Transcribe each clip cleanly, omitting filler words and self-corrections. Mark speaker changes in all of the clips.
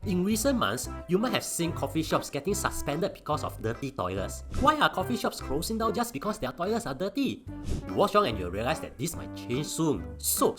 Speaker 1: In recent months, you might have seen coffee shops getting suspended because of dirty toilets. Why are coffee shops closing down just because their toilets are dirty? Watch on and you'll realize that this might change soon. So,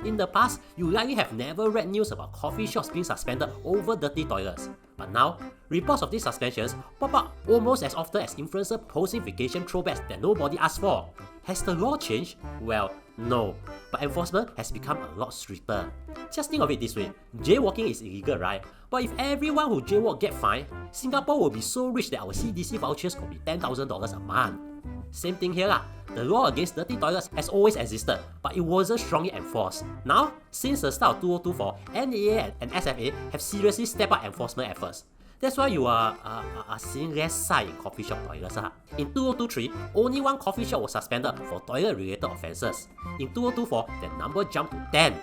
Speaker 1: in the past, you likely have never read news about coffee shops being suspended over dirty toilets. But now, reports of these suspensions pop up almost as often as influencers posting vacation throwbacks that nobody asked for. Has the law changed? Well, no, but enforcement has become a lot stricter. Just think of it this way, jaywalking is illegal, right? But if everyone who jaywalk get fined, Singapore will be so rich that our CDC vouchers could be $10,000 a month. Same thing here lah. The law against dirty toilets has always existed, but it wasn't strongly enforced. Now, since the start of 2024, NEA and SFA have seriously stepped up enforcement efforts. That's why you are seeing less sight in coffee shop toilets. In 2023, only one coffee shop was suspended for toilet-related offences. In 2024, the number jumped to 10.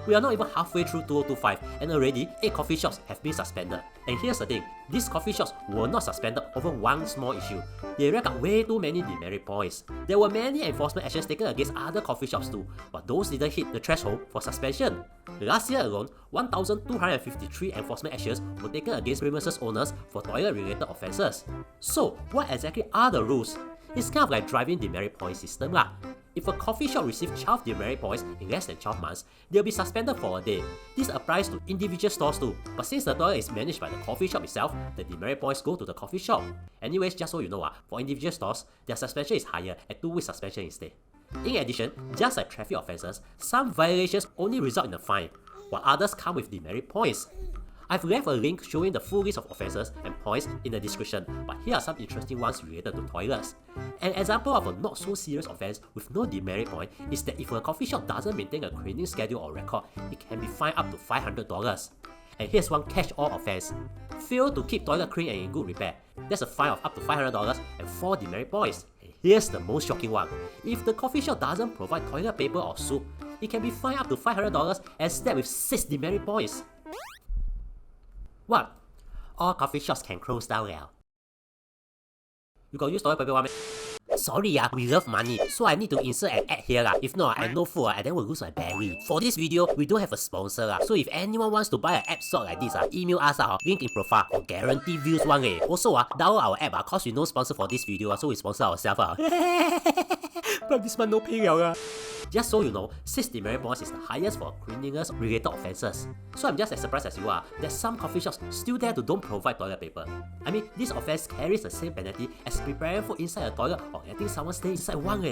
Speaker 1: We are not even halfway through 2025 and already 8 coffee shops have been suspended. And here's the thing, these coffee shops were not suspended over one small issue. They racked up way too many demerit points. There were many enforcement actions taken against other coffee shops too, but those didn't hit the threshold for suspension. Last year alone, 1,253 enforcement actions were taken against premises owners for toilet-related offences. So, what exactly are the rules? It's kind of like driving demerit point system lah. If a coffee shop receives 12 demerit points in less than 12 months, they'll be suspended for a day. This applies to individual stores too, but since the toilet is managed by the coffee shop itself, the demerit points go to the coffee shop. Anyways, just so you know, for individual stores, their suspension is higher at 2 weeks suspension instead. In addition, just like traffic offences, some violations only result in a fine, while others come with demerit points. I've left a link showing the full list of offences and points in the description, but here are some interesting ones related to toilets. An example of a not so serious offence with no demerit point is that if a coffee shop doesn't maintain a cleaning schedule or record, it can be fined up to $500. And here's one catch-all offence. Fail to keep toilet clean and in good repair. That's a fine of up to $500 and 4 demerit points. And here's the most shocking one. If the coffee shop doesn't provide toilet paper or soap, it can be fined up to $500 and slapped with 6 demerit points. What? All coffee shops can close down now. You got use toilet paper one? Sorry we love money, so I need to insert an ad here If not, I no food and then we'll lose my berry. For this video, we don't have a sponsor so if anyone wants to buy an app stock like this email us link in profile for guarantee views one Also download our app cause we no sponsor for this video so we sponsor ourselves But this month no pay Just so you know, 6 demerit points is the highest for cleanliness related offences. So I'm just as surprised as you are that some coffee shops still dare to don't provide toilet paper. I mean, this offence carries the same penalty as preparing food inside a toilet or letting someone stay inside one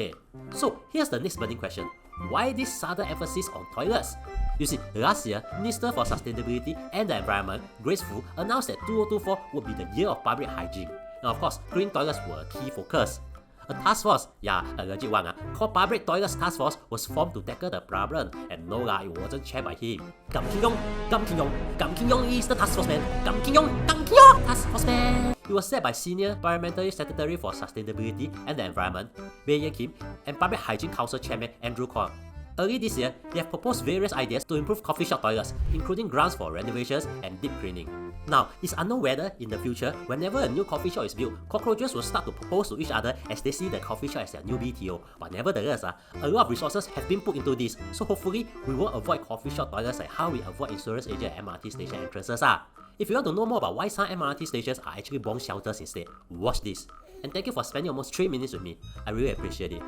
Speaker 1: So here's the next burning question. Why this sudden emphasis on toilets? You see, last year, Minister for Sustainability and the Environment, Grace Fu, announced that 2024 would be the year of public hygiene. And of course, clean toilets were a key focus. A task force, a legit one, called Public Toilets Task Force was formed to tackle the problem. And no it wasn't chaired by him. Gam Kim Yong is the task force man. Gam Kim Yong, task force man. It was led by Senior Parliamentary Secretary for Sustainability and the Environment, Bae Yen Kim, and Public Hygiene Council Chairman Andrew Kwong. Early this year, they have proposed various ideas to improve coffee shop toilets, including grants for renovations and deep cleaning. Now, it's unknown whether, in the future, whenever a new coffee shop is built, cockroaches will start to propose to each other as they see the coffee shop as their new BTO. But nevertheless, a lot of resources have been put into this, so hopefully, we won't avoid coffee shop toilets like how we avoid insurance agent and MRT station entrances. If you want to know more about why some MRT stations are actually bomb shelters instead, watch this. And thank you for spending almost 3 minutes with me. I really appreciate it.